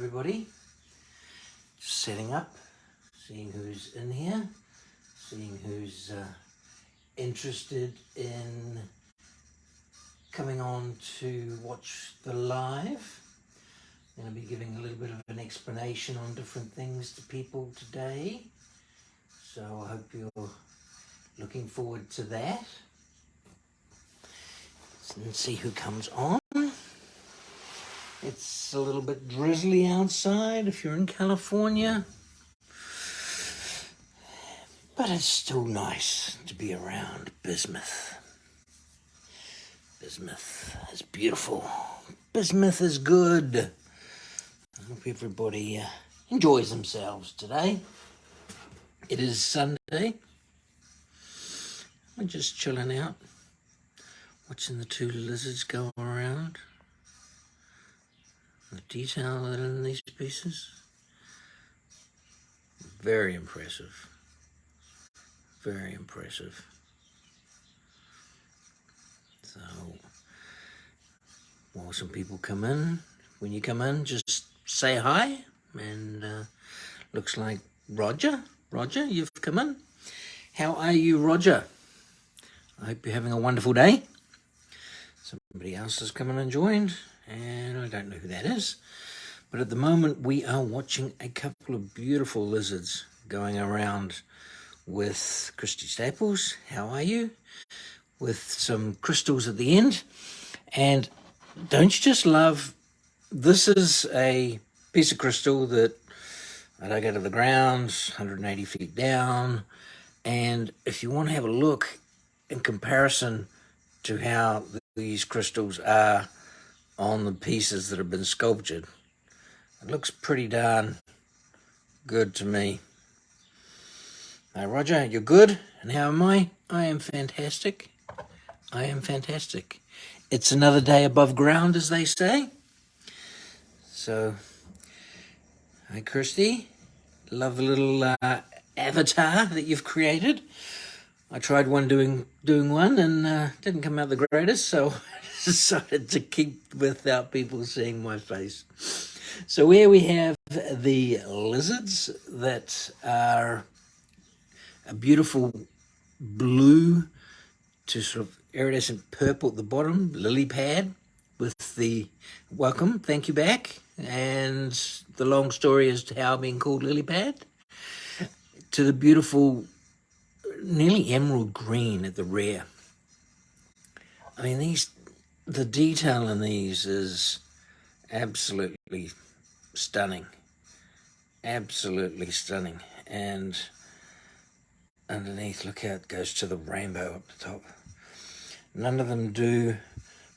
everybody. Just setting up, seeing who's in here, seeing who's interested in coming on to watch the live. I'm going to be giving a little bit of an explanation on different things to people today. So I hope you're looking forward to that. Let's see who comes on. It's a little bit drizzly outside if you're in California, but it's still nice to be around Bismuth. Bismuth is beautiful. Bismuth is good. I hope everybody enjoys themselves today. It is Sunday. We're just chilling out, watching the two lizards go around. The detail that in these pieces, very impressive. Very impressive. So, while some people come in, when you come in, just say hi. And looks like Roger. Roger, you've come in. How are you, Roger? I hope you're having a wonderful day. Somebody else has come in and joined, and I don't know who that is. But at the moment, we are watching a couple of beautiful lizards going around with Christy Staples. How are you? With some crystals at the end. And don't you just love, this is a piece of crystal that I dug out of the ground, 180 feet down. And if you want to have a look in comparison to how these crystals are on the pieces that have been sculptured, it looks pretty darn good to me. Now, Roger, you're good? And how am I? I am fantastic. I am fantastic. It's another day above ground, as they say. So, hi, Christy. Love the little avatar that you've created. I tried doing one and didn't come out the greatest, so I decided to keep without people seeing my face. So here we have the lizards that are a beautiful blue to sort of iridescent purple at the bottom, lily pad with the welcome, thank you back, and the long story as to how being called lily pad, to the beautiful nearly emerald green at the rear. I mean, the detail in these is absolutely stunning. Absolutely stunning. And underneath, look how it goes to the rainbow up the top. None of them do.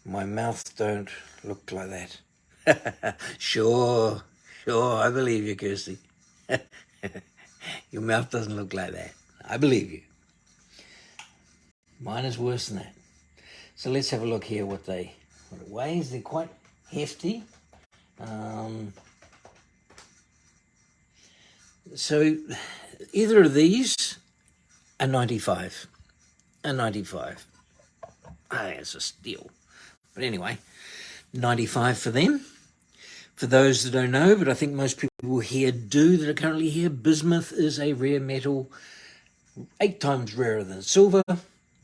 My mouth don't look like that. Sure, I believe you, Kirsty. Your mouth doesn't look like that. I believe you. Mine is worse than that. So let's have a look here what it weighs. They're quite hefty. So either of these are 95. A 95. I think it's a steal. But anyway, 95 for them. For those that don't know, but I think most people here do that are currently here, bismuth is a rare metal, 8 times rarer than silver.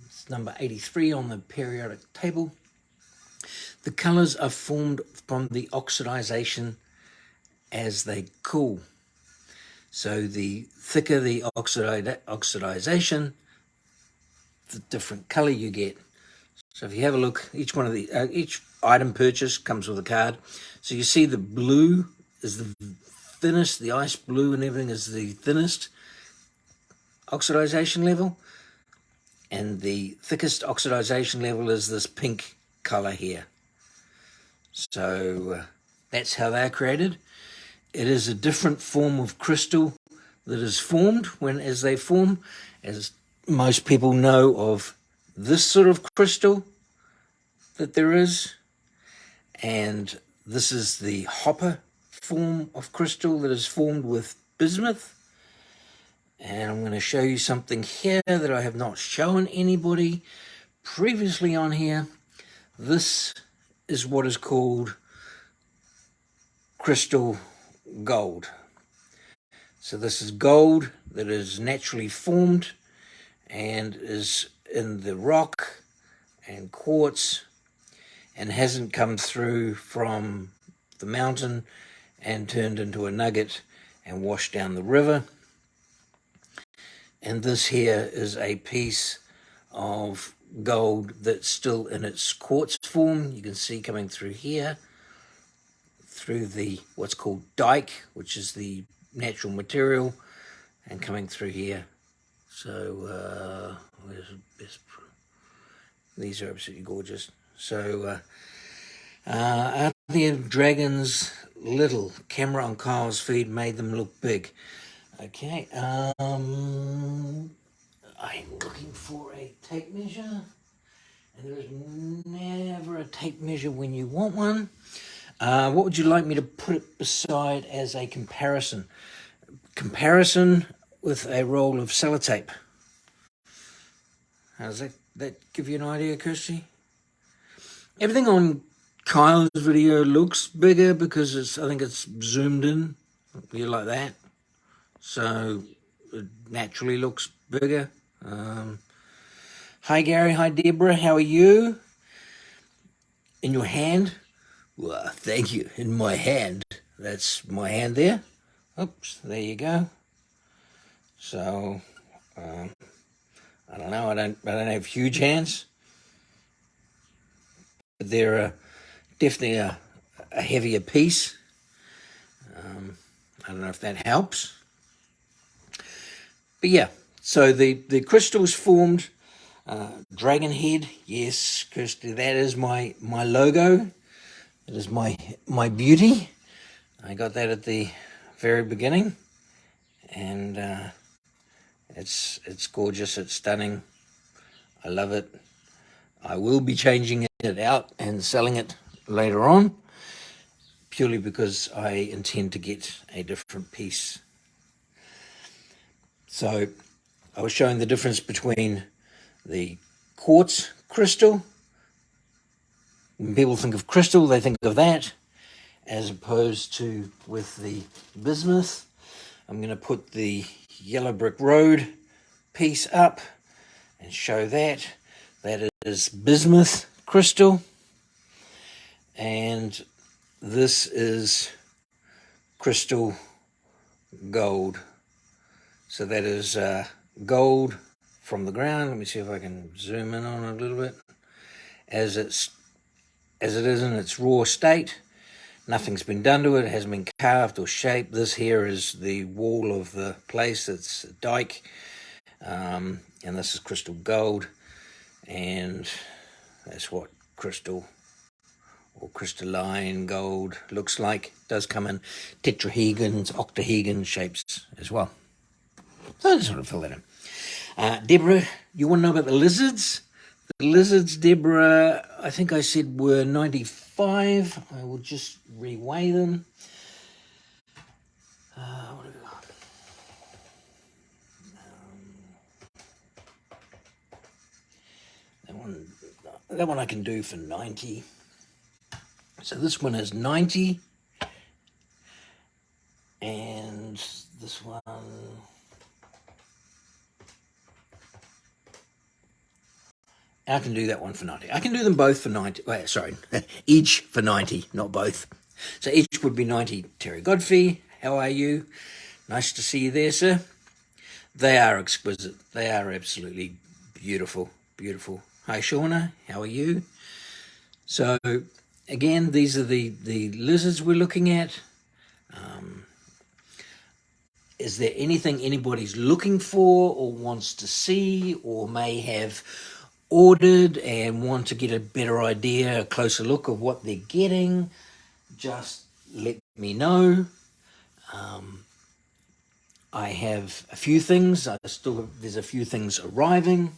It's number 83 on the periodic table. The colors are formed from the oxidization as they cool. So the thicker the oxidization, the different color you get. So if you have a look, each item purchase comes with a card. So you see the blue is the thinnest, the ice blue and everything is the thinnest oxidization level. And the thickest oxidization level is this pink color here. So that's how they're created. It is a different form of crystal that is formed as they form. As most people know of this sort of crystal that there is. And this is the hopper form of crystal that is formed with bismuth. And I'm going to show you something here that I have not shown anybody previously on here. This is what is called crystal gold. So this is gold that is naturally formed and is in the rock and quartz and hasn't come through from the mountain and turned into a nugget and washed down the river. And this here is a piece of gold that's still in its quartz form. You can see coming through here, through the what's called dike, which is the natural material, and coming through here. So these are absolutely gorgeous. So out there, dragons little. Camera on Kyle's feed made them look big. Okay, I'm looking for a tape measure, and there is never a tape measure when you want one. What would you like me to put it beside as a comparison? Comparison with a roll of sellotape. How does that give you an idea, Kirsty? Everything on Kyle's video looks bigger because I think it's zoomed in. You like that? So it naturally looks bigger. Hi Gary, hi Deborah, how are you? In your hand? Well, thank you. In my hand. That's my hand there. Oops, there you go. So, I don't know. I don't have huge hands, but they're definitely a heavier piece. I don't know if that helps. But yeah, so the crystals formed. Dragon head, yes, Kirsty, that is my logo. It is my beauty. I got that at the very beginning, and it's gorgeous. It's stunning. I love it. I will be changing it out and selling it later on, purely because I intend to get a different piece. So I was showing the difference between the quartz crystal. When people think of crystal, they think of that, as opposed to with the bismuth. I'm going to put the yellow brick road piece up and show that. That is bismuth crystal, and this is crystal gold. So that is gold from the ground. Let me see if I can zoom in on it a little bit. As it is in its raw state, nothing's been done to it. It hasn't been carved or shaped. This here is the wall of the place. It's a dike, and this is crystal gold, and that's what crystal or crystalline gold looks like. It does come in tetrahedrons, octahedron shapes as well. So I just want to fill that in. Deborah, you want to know about the lizards? The lizards, Deborah, I think I said were 95. I will just reweigh them. What have we got? That one I can do for 90. So this one is 90. And this one... I can do that one for 90. I can do them both for 90. Wait, sorry, each for 90, not both. So each would be 90. Terry Godfrey, how are you? Nice to see you there, sir. They are exquisite. They are absolutely beautiful, beautiful. Hi, Shauna, how are you? So again, these are the lizards we're looking at. Is there anything anybody's looking for or wants to see or may have ordered and want to get a better idea, a closer look of what they're getting? Just let me know. I have a few things. There's a few things arriving.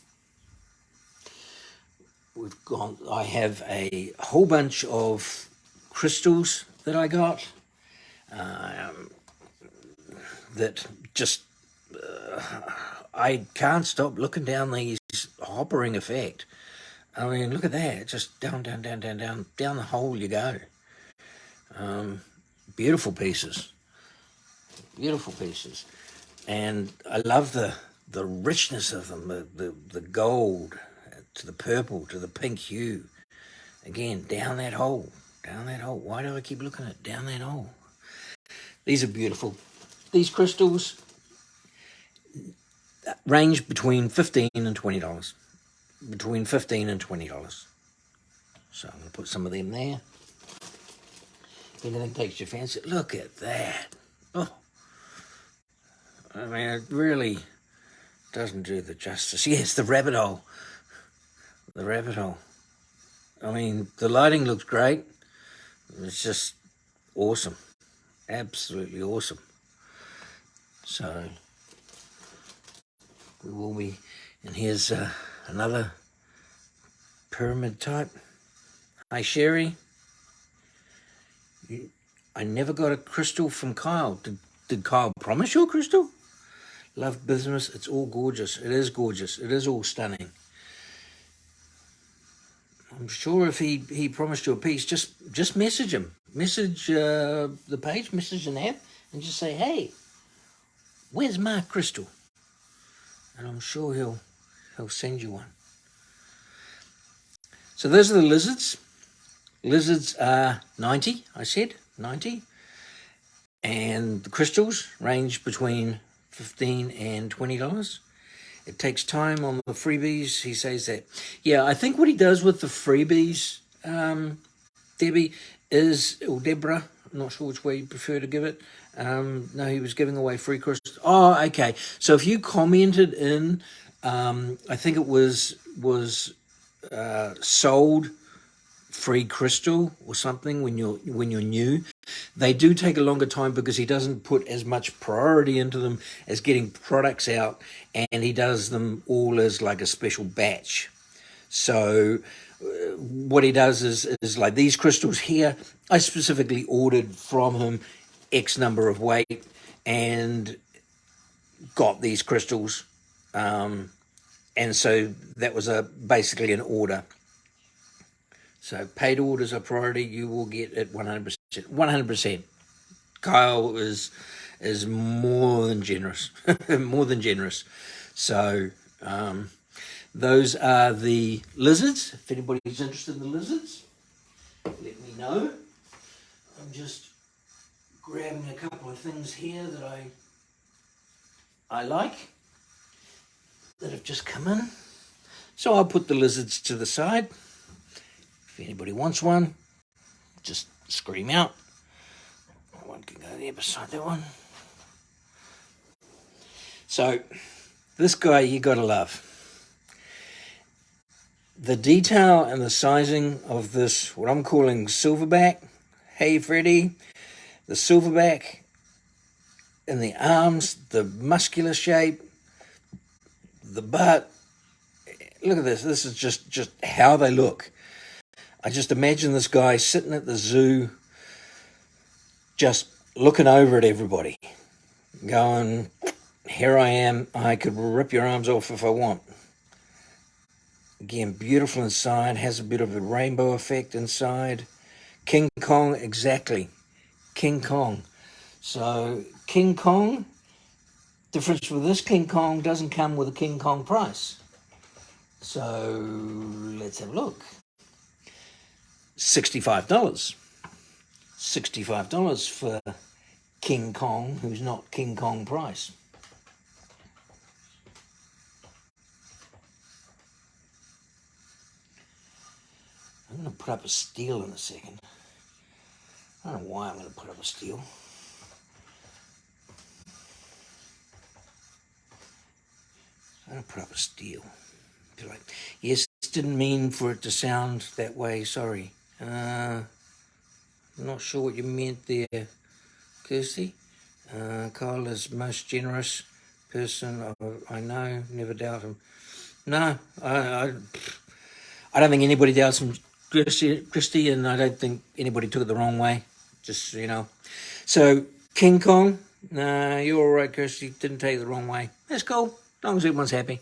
I have a whole bunch of crystals that I got. That just I can't stop looking down these hoppering effect. I mean, look at that, just down the hole you go. Beautiful pieces. beautiful pieces. And I love the richness of them, the gold to the purple to the pink hue. Again, down that hole, down that hole. Why do I keep looking at it? Down that hole? These are beautiful. These crystals range between $15 and $20. Between $15 and $20. So I'm going to put some of them there. If anything takes your fancy, look at that. Oh, I mean, it really doesn't do the justice. Yes, the rabbit hole. The rabbit hole. I mean, the lighting looks great. It's just awesome. Absolutely awesome. So we will be, and here's another pyramid type. Hi, Sherry. I never got a crystal from Kyle. Did Kyle promise you a crystal? Love Bismuth. It's all gorgeous. It is gorgeous. It is all stunning. I'm sure if he promised you a piece, just message him. Message the page, message an app, and just say, hey, where's my crystal? And I'm sure he'll send you one. So those are the lizards. Lizards are 90, I said, 90. And the crystals range between $15 and $20. It takes time on the freebies. He says that. Yeah, I think what he does with the freebies, Debbie, or Deborah, I'm not sure which way you prefer to give it. No, he was giving away free crystals. Oh, okay. So if you commented in, I think it was sold free crystal or something when you're new, they do take a longer time because he doesn't put as much priority into them as getting products out, and he does them all as like a special batch. So what he does is like these crystals here, I specifically ordered from him X number of weight and got these crystals, and so that was basically an order. So paid orders are priority. You will get it 100%. 100%. Kyle is more than generous. More than generous. So those are the lizards. If anybody's interested in the lizards, let me know. I'm just grabbing a couple of things here that I like that have just come in. So I'll put the lizards to the side. If anybody wants one, just scream out. One can go there beside that one. So this guy you gotta love. The detail and the sizing of this, what I'm calling silverback. Hey Freddie, the silverback in the arms, the muscular shape, the butt. Look at this. This is just how they look. I just imagine this guy sitting at the zoo, just looking over at everybody, going, here I am, I could rip your arms off if I want. Again, beautiful inside, has a bit of a rainbow effect inside. King Kong, exactly. King Kong. So King Kong, difference with this, King Kong doesn't come with a King Kong price. So let's have a look. $65. $65 for King Kong, who's not King Kong price. I'm going to put up a steal in a second. I don't know why I'm going to put up a steal. I'm going to put up a steal. Be like, yes, didn't mean for it to sound that way, sorry. I'm not sure what you meant there, Kirsty. Kyle is most generous person I know, never doubt him. No, I don't think anybody doubts him, Christy, and I don't think anybody took it the wrong way. Just, you know. So, King Kong, no, you're all right, Kirsty. Didn't take it the wrong way. That's cool, as long as everyone's happy.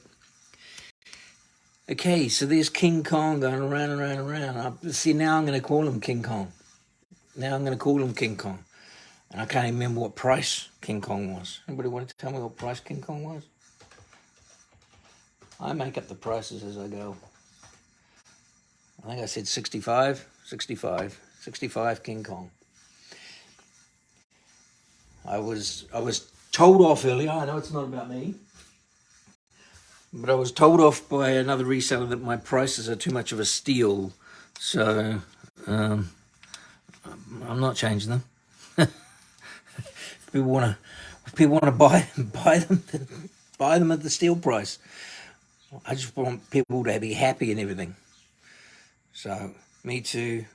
Okay, so there's King Kong going around and around and around. See, now I'm going to call him King Kong. Now I'm going to call him King Kong. I can't even remember what price King Kong was. Anybody want to tell me what price King Kong was? I make up the prices as I go. I think I said 65 King Kong. I was told off earlier. I know it's not about me, but I was told off by another reseller that my prices are too much of a steal. So I'm not changing them. If people want to buy them, then buy them at the steal price. I just want people to be happy and everything. So me too.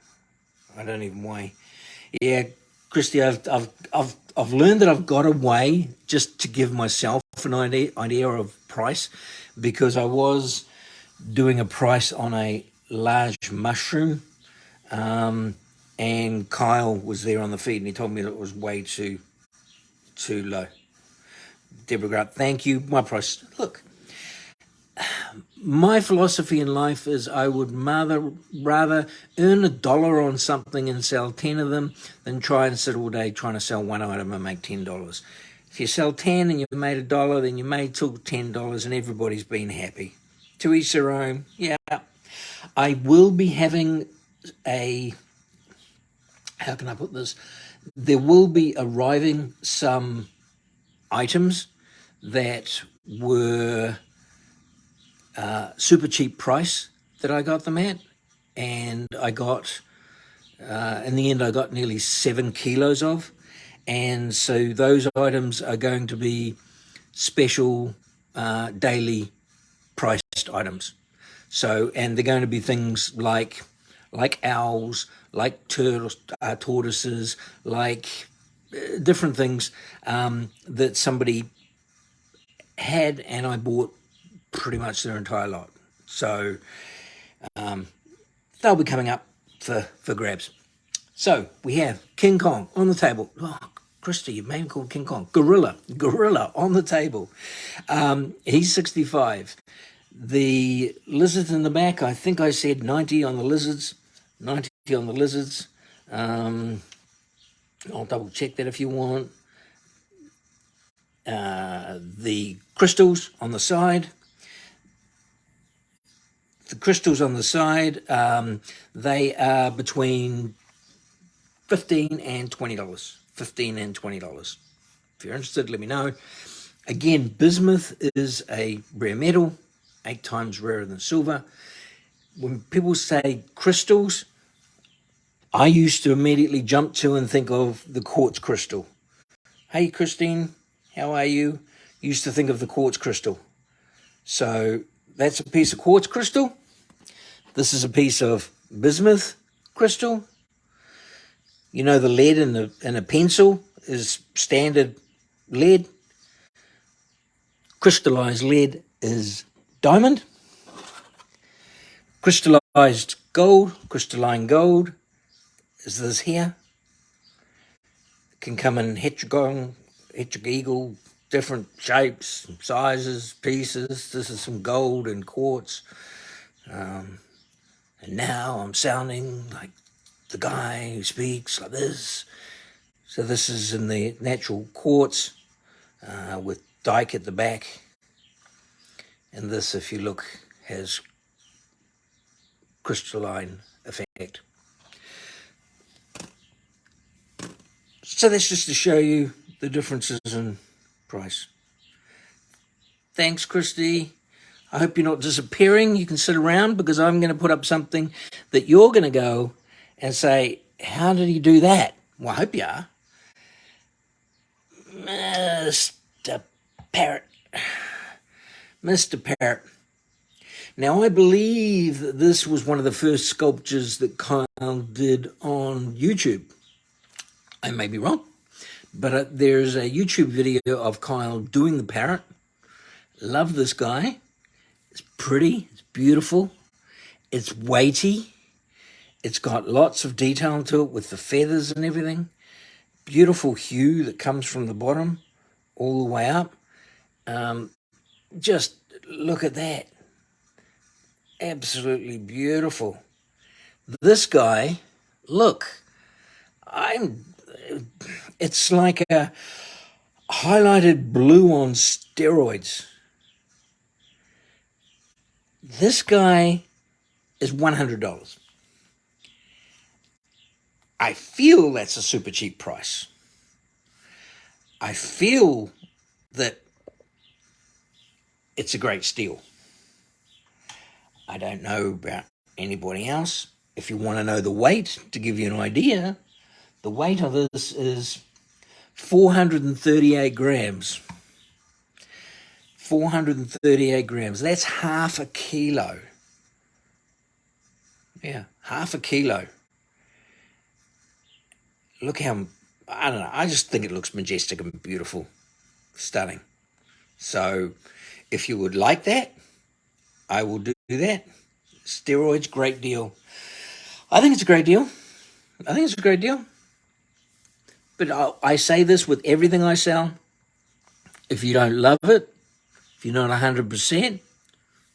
I don't even weigh. Yeah, Christy, I've learned that I've got to weigh just to give myself an idea of price, because I was doing a price on a large mushroom, and Kyle was there on the feed and he told me that it was way too low. Deborah Grant, thank you. My price, look, my philosophy in life is I would rather earn $1 on something and sell 10 of them than try and sit all day trying to sell one item and make $10. If you sell 10 and you've made $1, then you made till $10 and everybody's been happy. To each their own. Yeah. I will be having how can I put this? There will be arriving some items that were super cheap price that I got them at, and I got in the end I got nearly 7 kilos of, and so those items are going to be special daily priced items. So, and they're going to be things like owls, like turtles, tortoises, like different things that somebody had, and I bought pretty much their entire lot. So they'll be coming up for grabs. So we have King Kong on the table. Oh, Christy, you made him called King Kong. Gorilla on the table. He's 65. The lizards in the back, I think I said 90 on the lizards. 90 on the lizards. I'll double check that if you want. The crystals on the side. The crystals on the side, they are between $15 and $20. $15 and $20. If you're interested, let me know. Again, bismuth is a rare metal, 8 times rarer than silver. When people say crystals, I used to immediately jump to and think of the quartz crystal. Hey, Christine, how are you? Used to think of the quartz crystal. So that's a piece of quartz crystal. This is a piece of bismuth crystal. You know, the lead in a pencil is standard lead. Crystallized lead is diamond. Crystallized gold, crystalline gold is this here. It can come in hexagon, different shapes, sizes, pieces. This is some gold and quartz. And now I'm sounding like the guy who speaks like this. So this is in the natural quartz with dike at the back. And this, if you look, has crystalline effect. So that's just to show you the differences in price. Thanks, Christy. I hope you're not disappearing. You can sit around because I'm going to put up something that you're going to go and say, how did he do that? Well, I hope you are. Mr. Parrot. Mr. Parrot. Now, I believe that this was one of the first sculptures that Kyle did on YouTube. I may be wrong, but there's a YouTube video of Kyle doing the parrot. Love this guy. It's pretty, it's beautiful, it's weighty, it's got lots of detail to it with the feathers and everything. Beautiful hue that comes from the bottom all the way up. Just look at that. Absolutely beautiful. This guy, look, It's like a highlighted blue on steroids. This guy is $100. I feel that's a super cheap price. I feel that it's a great steal. I don't know about anybody else. If you want to know the weight, to give you an idea, the weight of this is 438 grams. 438 grams. That's half a kilo. Yeah, half a kilo. Look how, I don't know, I just think it looks majestic and beautiful. Stunning. So if you would like that, I will do that. Steroids, great deal. I think it's a great deal. I think it's a great deal. But I say this with everything I sell. If you don't love it, if you're not 100%,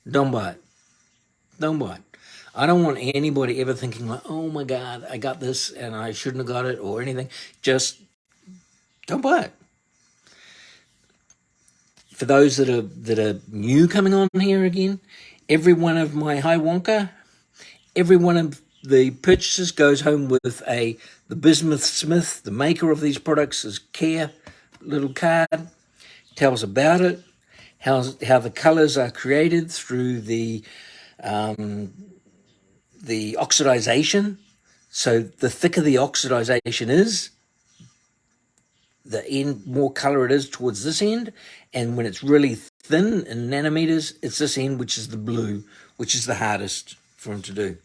don't buy it. Don't buy it. I don't want anybody ever thinking like, oh my God, I got this and I shouldn't have got it or anything. Just don't buy it. For those that are new coming on here again, every one of my High Wonka, every one of the purchases goes home with the Bismuth Smith, the maker of these products, is care little card, tells about it, how the colors are created through the oxidization. So the thicker the oxidization is, the more color it is towards this end, and when it's really thin in nanometers, it's this end, which is the blue, which is the hardest for them to do.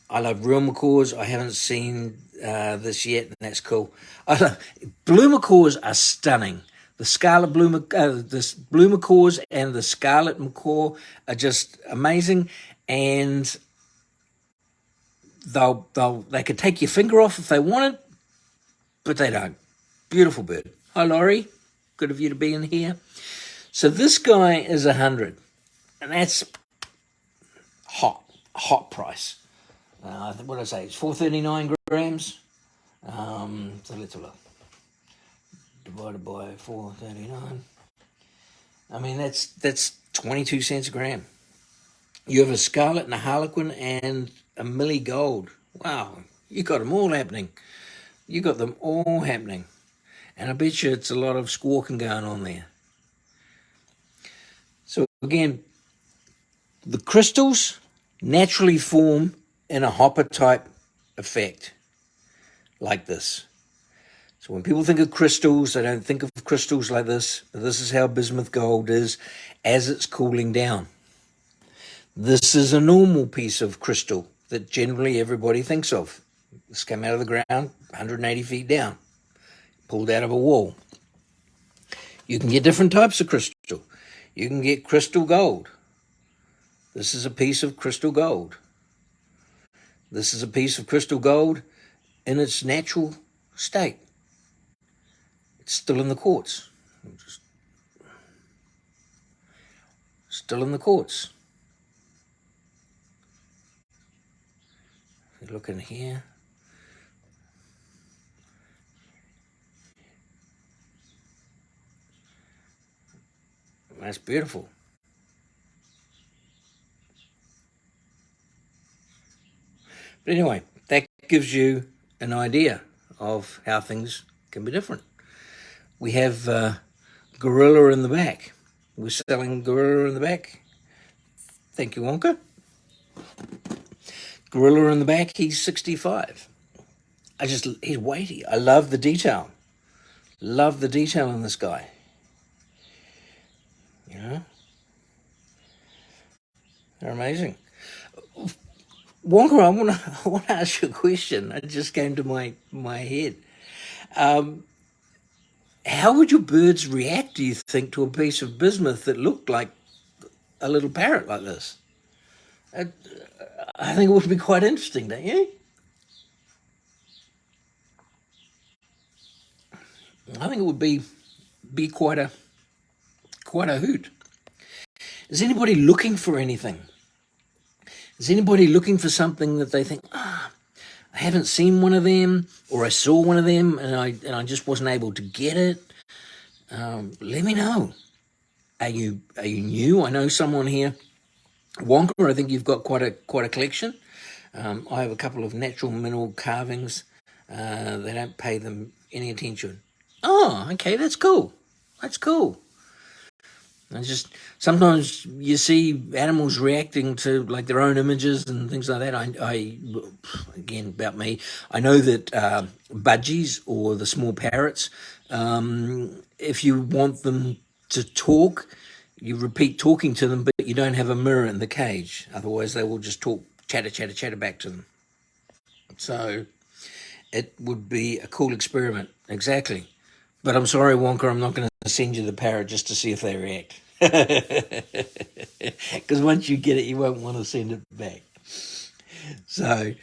I love real macaws. I haven't seen this yet, and that's cool. Blue macaws are stunning. The scarlet blue macaws and the scarlet macaw are just amazing, and they could take your finger off if they wanted, but they don't. Beautiful bird. Hi, Laurie. Good of you to be in here. So this guy is 100, and that's hot price. What did I say? It's 439 grams. So let's look. Divided by 439. I mean, that's 22 cents a gram. You have a scarlet and a harlequin and a millie gold. Wow, you got them all happening. You got them all happening. And I bet you it's a lot of squawking going on there. So again, the crystals naturally form in a hopper type effect like this. So when people think of crystals, they don't think of crystals like this. This is how bismuth gold is as it's cooling down. This is a normal piece of crystal that generally everybody thinks of. This came out of the ground 180 feet down, pulled out of a wall. You can get different types of crystal. You can get crystal gold. This is a piece of crystal gold. This is a piece of crystal gold in its natural state. It's still in the quartz. Still in the quartz. You look in here. That's beautiful. But anyway, that gives you an idea of how things can be different. We have Gorilla in the back. We're selling Gorilla in the back. Thank you, Wonka. Gorilla in the back, he's 65. He's weighty. I love the detail. Love the detail in this guy. You know? They're amazing. Wonka, I want to ask you a question. It just came to my head. How would your birds react, do you think, to a piece of bismuth that looked like a little parrot like this? I think it would be quite interesting, don't you? I think it would be quite a hoot. Is anybody looking for anything? Is anybody looking for something that they think, I haven't seen one of them, or I saw one of them and I just wasn't able to get it, let me know. Are you new? I know someone here, Wonka. I think you've got quite a collection. I have a couple of natural mineral carvings. They don't pay them any attention. Oh, okay, that's cool. That's cool. I just sometimes you see animals reacting to like their own images and things like that. I again about me, I know that budgies or the small parrots, if you want them to talk, you repeat talking to them, but you don't have a mirror in the cage. Otherwise, they will just talk, chatter back to them. So it would be a cool experiment, exactly. But I'm sorry, Wonka, I'm not going to send you the parrot just to see if they react. Because once you get it, you won't want to send it back. So,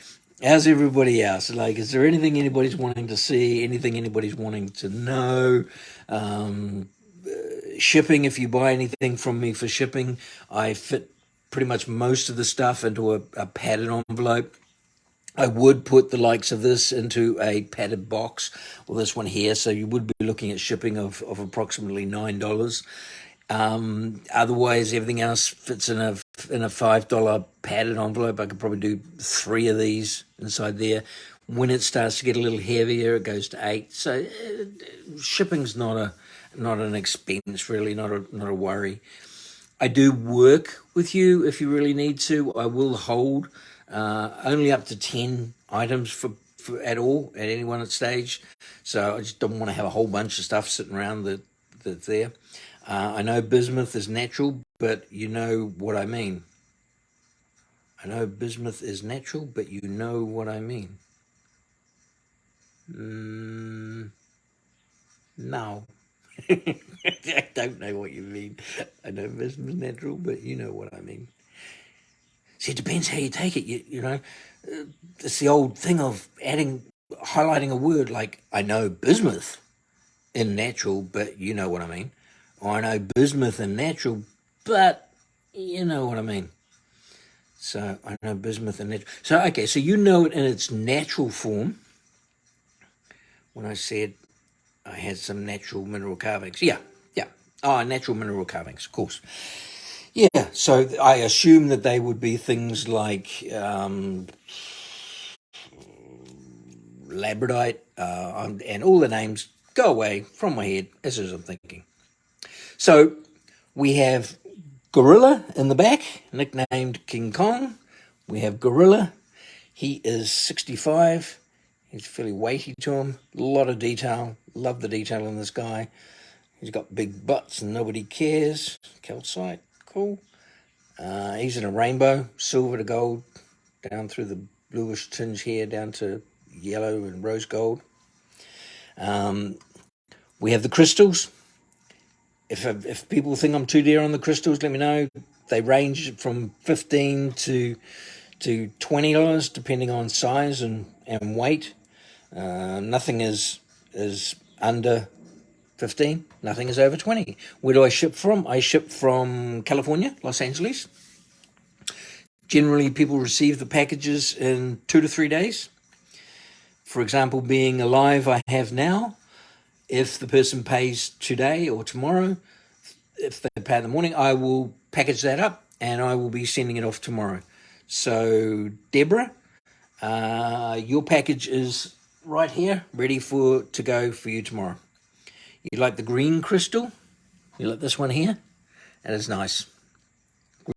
how's everybody else? Like, is there anything anybody's wanting to see? Anything anybody's wanting to know? Shipping, if you buy anything from me for shipping, I fit pretty much most of the stuff into a padded envelope. I would put the likes of this into a padded box, well, this one here, so you would be looking at shipping of approximately $9. Otherwise, everything else fits in a $5 padded envelope. I could probably do 3 of these inside there. When it starts to get a little heavier, it goes to 8. So shipping's not an expense, really, not a worry. I do work with you if you really need to. I will hold only up to 10 items for at all at any one stage. So I just don't want to have a whole bunch of stuff sitting around that's there. I know bismuth is natural, but you know what I mean. I know bismuth is natural, but you know what I mean. No. I don't know what you mean. I know bismuth is natural, but you know what I mean. See, it depends how you take it. You know, it's the old thing of highlighting a word like, I know bismuth in natural, but you know what I mean. Or I know bismuth in natural, but you know what I mean. So I know bismuth in natural. So, okay, so you know it in its natural form. When I said I had some natural mineral carvings. Yeah. Oh, natural mineral carvings, of course. Yeah, so I assume that they would be things like labradorite, and all the names go away from my head as soon as I'm thinking. So we have Gorilla in the back, nicknamed King Kong. We have Gorilla. He is 65. He's fairly weighty to him. A lot of detail. Love the detail in this guy. He's got big butts and nobody cares. Calcite, cool. He's in a rainbow, silver to gold, down through the bluish tinge here, down to yellow and rose gold. We have the crystals. If people think I'm too dear on the crystals, let me know. They range from $15 to $20, depending on size and weight. Nothing is under 15. Nothing is over 20. Where do I ship from? I ship from California, Los Angeles. Generally, people receive the packages in 2 to 3 days. For example, being alive, I have now. If the person pays today or tomorrow, if they pay in the morning, I will package that up and I will be sending it off tomorrow. So, Deborah, your package is right here, ready to go for you tomorrow. You like the green crystal? You like this one here? That is nice.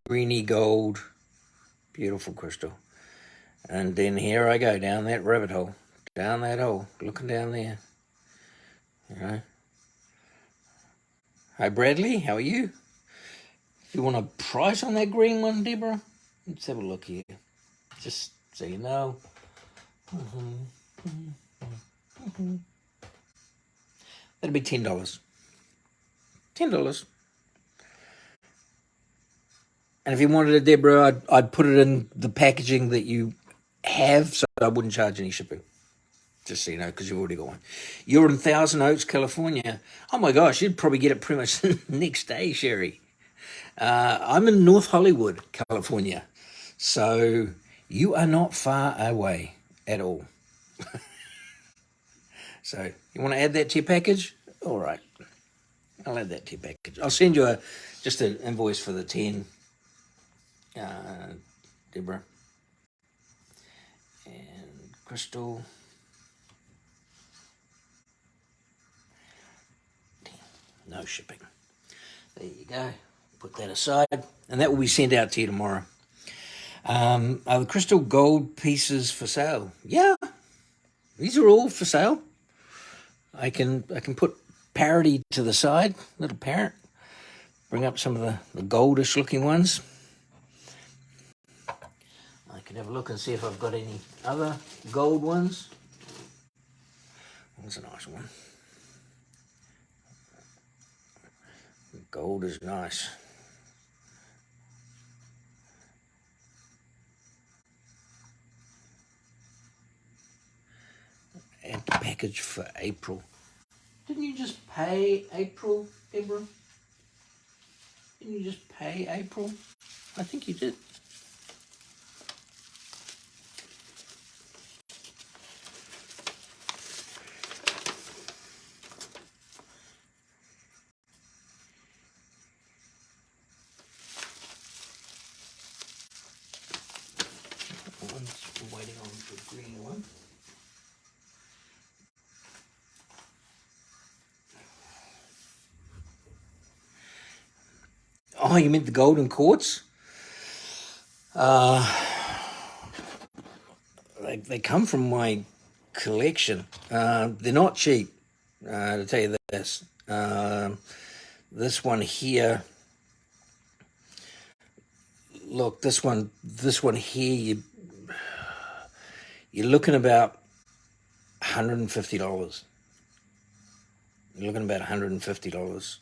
Greeny gold, beautiful crystal. And then here I go, down that rabbit hole. Down that hole, looking down there. You know. Hi, Bradley, how are you? If you want a price on that green one, Deborah, let's have a look here. Just so you know. That'd be $10. $10. And if you wanted it, Deborah, I'd put it in the packaging that you have, so I wouldn't charge any shipping. Just so you know, because you've already got one. You're in Thousand Oaks, California. Oh my gosh, you'd probably get it pretty much the next day, Sherry. I'm in North Hollywood, California. So you are not far away at all. So you want to add that to your package? All right, I'll add that to your package. I'll send you just an invoice for the 10, Deborah and Crystal. No shipping. There you go. Put that aside, and that will be sent out to you tomorrow. Are the crystal gold pieces for sale? Yeah, these are all for sale. I can put parity to the side, little parrot. Bring up some of the goldish looking ones. I can have a look and see if I've got any other gold ones. That's a nice one. Gold is nice. Add the package for April. Didn't you just pay April, Deborah? Didn't you just pay April? I think you did. I'm waiting on the green one. Oh, you meant the golden quartz? They come from my collection. They're not cheap, to tell you this. This one here, look, this one here, you're looking about $150. You're looking about $150.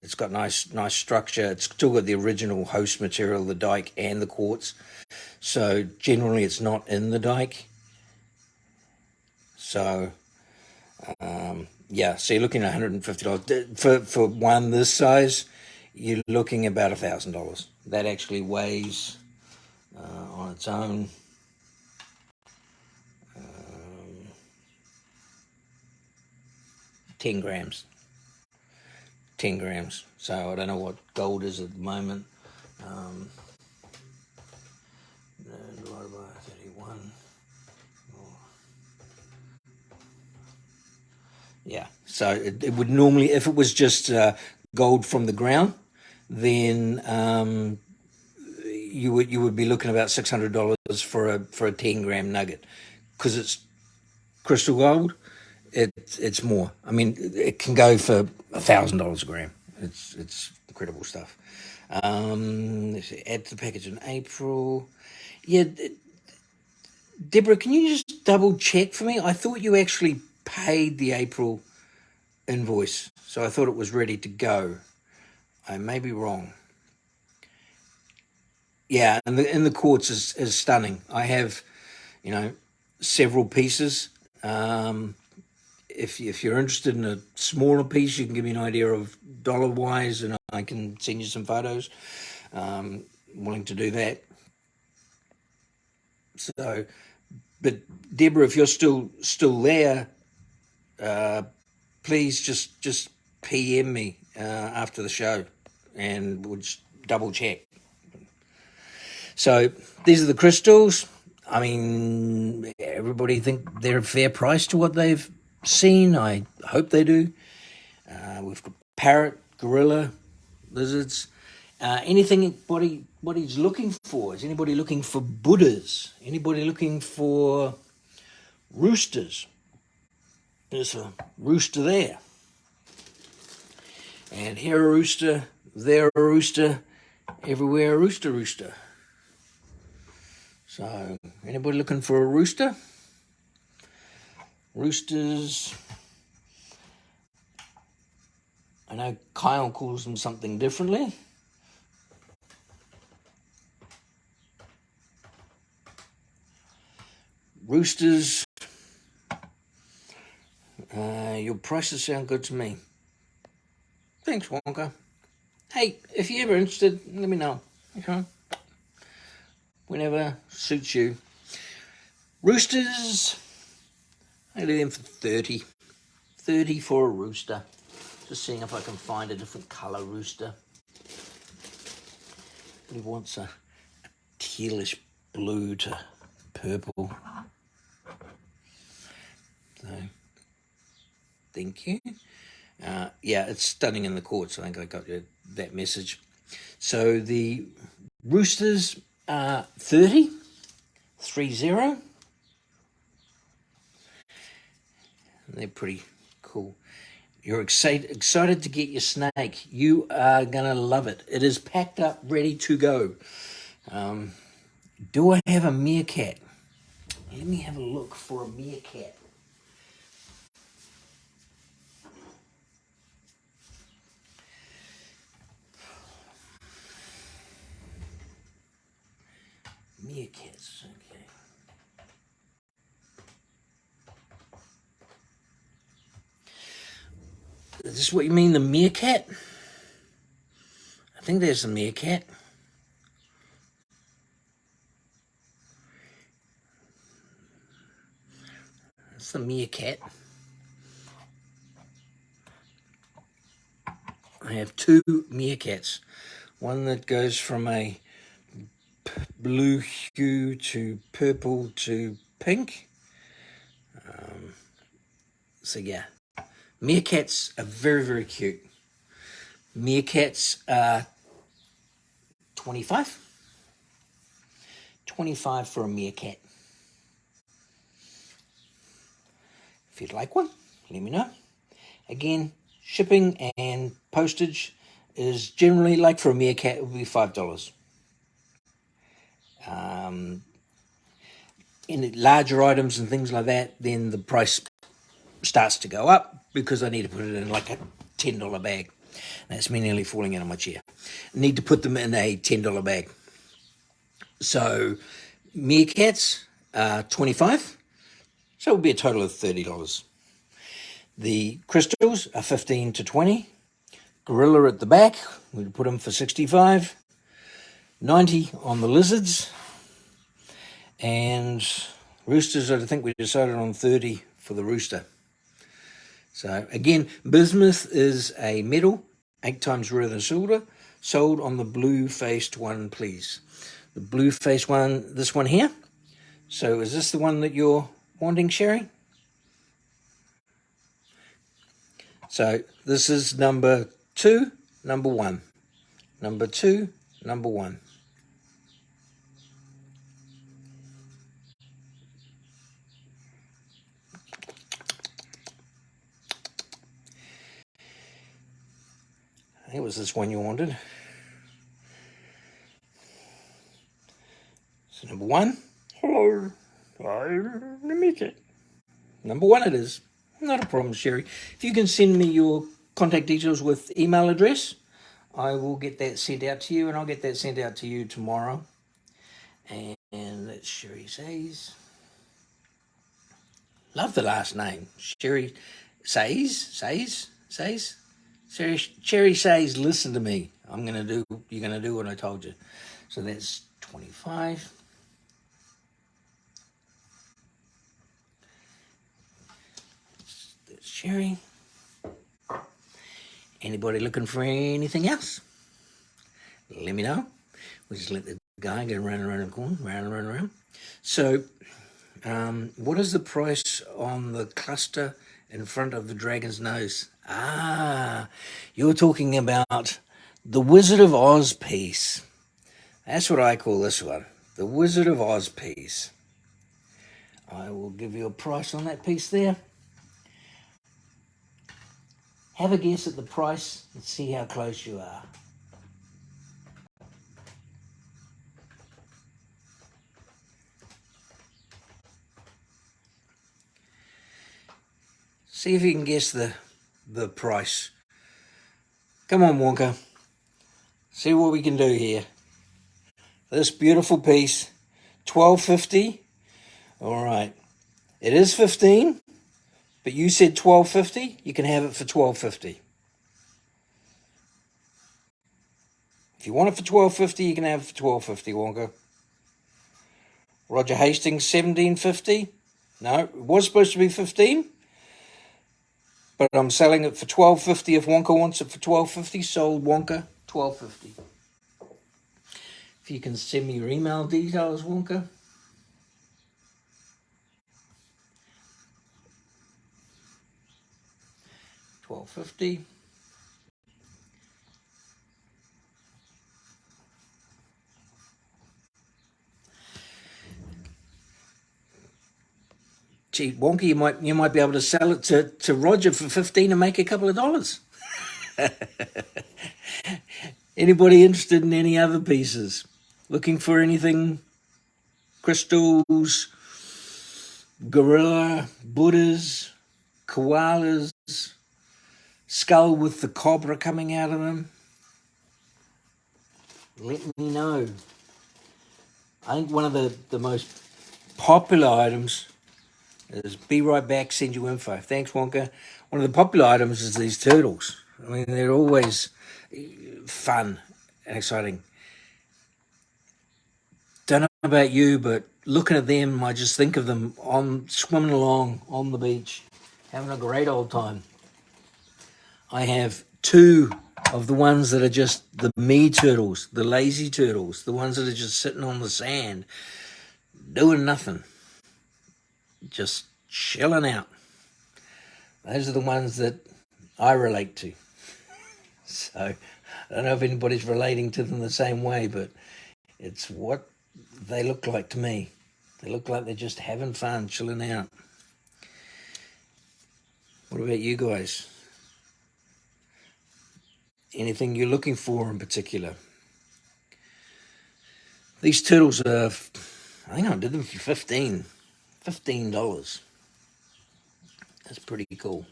It's got nice structure. It's still got the original host material, the dike and the quartz. So generally it's not in the dike. So yeah, so you're looking at $150 for one this size. You're looking about $1,000. That actually weighs on its own 10 grams. 10 grams. So I don't know what gold is at the moment. Divided by 31. Yeah, so it would normally, if it was just gold from the ground, then you would be looking about $600 for a 10-gram nugget, because it's crystal gold. It's more. I mean, it can go for $1,000 a gram. It's incredible stuff. Let's see, add to the package in April. Yeah, Deborah, can you just double check for me? I thought you actually paid the April invoice, so I thought it was ready to go. I may be wrong. Yeah, and the quartz is stunning. I have, several pieces. If you're interested in a smaller piece, you can give me an idea of dollar wise, and I can send you some photos. Willing to do that. So, but Deborah, if you're still there, please just PM me after the show, and we'll just double check. So these are the crystals. I mean, everybody think they're a fair price to what they've seen. I hope they do. We've got parrot, gorilla, lizards. Anything anybody's looking for? Is anybody looking for Buddhas? Anybody looking for roosters? There's a rooster there. And here a rooster, there a rooster, everywhere a rooster. So, anybody looking for a rooster? Roosters. I know Kyle calls them something differently. Roosters. Your prices sound good to me. Thanks, Wonka. Hey, if you're ever interested, let me know. Okay. Whenever suits you. Roosters, I do them for 30. $30 for a rooster. Just seeing if I can find a different color rooster. He wants a tealish blue to purple. So, thank you. Yeah, it's stunning in the courts. I think I got that message. So the roosters are 30. They're pretty cool. You're excited to get your snake. You are going to love it. It is packed up, ready to go. Do I have a meerkat? Let me have a look for a meerkat. Meerkats, okay. Is this what you mean, the meerkat? I think there's a meerkat. That's the meerkat. I have two meerkats. One that goes from a blue hue to purple to pink. So yeah, meerkats are very, very cute. Meerkats are 25. 25 for a meerkat. If you'd like one, let me know. Again, shipping and postage is generally, like for a meerkat, it would be $5. In larger items and things like that, then the price starts to go up because I need to put it in like a $10 bag. That's me nearly falling out of my chair. I need to put them in a $10 bag. So meerkats are 25, so it will be a total of $30. The crystals are 15 to 20. Gorilla at the back, we put them for 65. 90 on the lizards. And roosters, I think we decided on 30 for the rooster. So again, bismuth is a metal, 8 times rarer than silver, sold on the blue-faced one, please. The blue-faced one, this one here. So is this the one that you're wanting, Sherry? So this is number 2, number 1. Number 2, number 1. It was this one you wanted. So number 1. Hello. Let me get. Number 1 it is. Not a problem, Sherry. If you can send me your contact details with email address, I will get that sent out to you, and I'll get that sent out to you tomorrow. And that's Sherry Says. Love the last name. Sherry Says. Sherry Says, listen to me. You're gonna do what I told you. So that's 25. That's Sherry. Anybody looking for anything else? Let me know. We'll just let the guy go round and round the corner, round and round. So, what is the price on the cluster in front of the dragon's nose? You're talking about the Wizard of Oz piece. That's what I call this one, the Wizard of Oz piece. I will give you a price on that piece there. Have a guess at the price and see how close you are. See if you can guess the price. Come on, Wonka. See what we can do here. This beautiful piece, $12.50. All right. It is 15, but you said $12.50. You can have it for $12.50. If you want it for $12.50, you can have it for $12.50, Wonka. Roger Hastings, $17.50. No, it was supposed to be 15. but I'm selling it for $12.50. If Wonka wants it for $12.50, sold Wonka $12.50. If you can send me your email details, Wonka. $12.50. Gee, Wonka, you might be able to sell it to Roger for $15 and make a couple of dollars. Anybody interested in any other pieces? Looking for anything? Crystals, gorilla, Buddhas, koalas, skull with the cobra coming out of them? Let me know. I think one of the most popular items is be right back, send you info. Thanks, Wonka. One of the popular items is these turtles. I mean, they're always fun and exciting. Don't know about you, but looking at them, I just think of them on swimming along on the beach, having a great old time. I have two of the ones that are just the me turtles, the lazy turtles, the ones that are just sitting on the sand, doing nothing, just chilling out. Those are the ones that I relate to. So I don't know if anybody's relating to them the same way, but it's what they look like to me. They look like they're just having fun, chilling out. What about you guys? Anything you're looking for in particular? These turtles are, I think I did them for $15. That's pretty cool.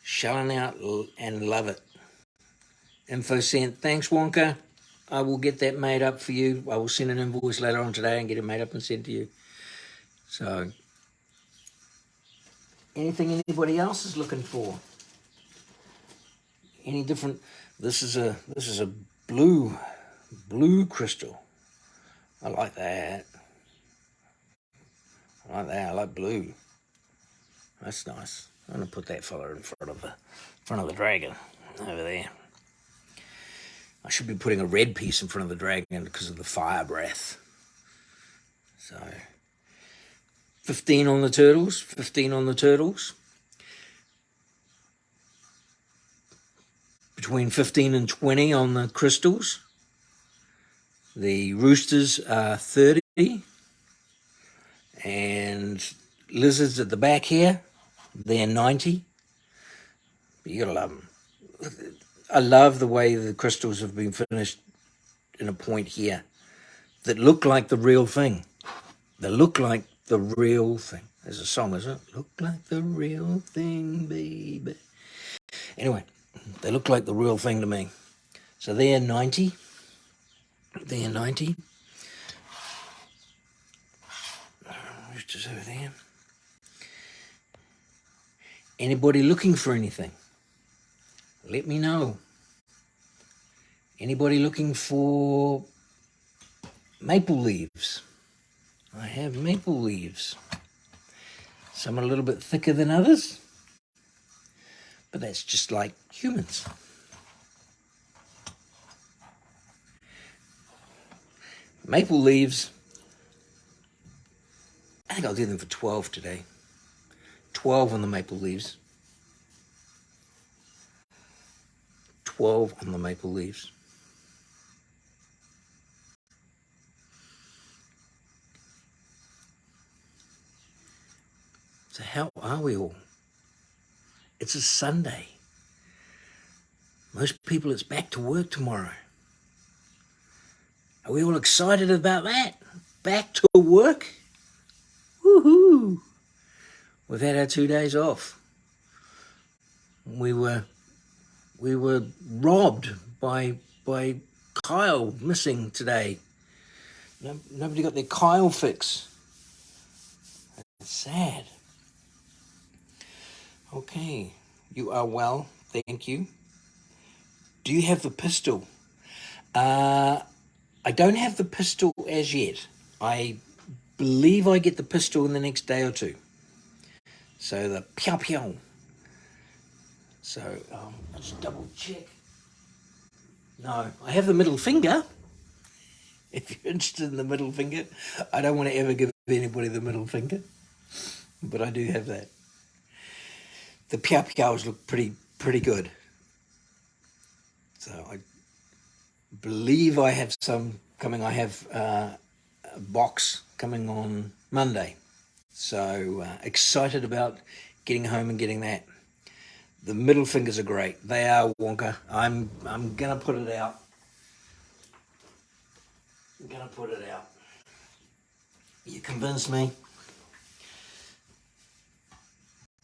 Shelling out and love it. Info sent. Thanks, Wonka. I will get that made up for you. I will send an invoice later on today and get it made up and sent to you. So, anything anybody else is looking for? Any different? This is a blue crystal. I like that. I like blue. That's nice. I'm gonna put that fella in front of the dragon over there. I should be putting a red piece in front of the dragon because of the fire breath. So 15 on the turtles, 15 on the turtles. Between 15 and 20 on the crystals. The roosters are 30. And lizards at the back here, they're 90. But you gotta love them. I love the way the crystals have been finished in a point here that look like the real thing. They look like the real thing. There's a song, isn't it? Look like the real thing, baby. Anyway, they look like the real thing to me. So they're 90. They're 90. Just over there. Anybody looking for anything? Let me know. Anybody looking for maple leaves? I have maple leaves. Some are a little bit thicker than others, but that's just like humans. Maple leaves, I think I'll do them for 12 today. 12 on the maple leaves. 12 on the maple leaves. So how are we all? It's a Sunday. Most people, it's back to work tomorrow. Are we all excited about that? Back to work? Woohoo! We've had our 2 days off. We were robbed by Kyle missing today. Nobody got their Kyle fix. That's sad. Okay, you are well, thank you. Do you have the pistol? I don't have the pistol as yet. I believe I get the pistol in the next day or two. So the pew pew. So let's double check. No, I have the middle finger. If you're interested in the middle finger, I don't want to ever give anybody the middle finger, but I do have that. The pew pews look pretty good. So I believe I have some coming. I have a box coming on Monday. So excited about getting home and getting that. The middle fingers are great. They are Wonka. I'm gonna put it out. I'm gonna put it out. You convinced me.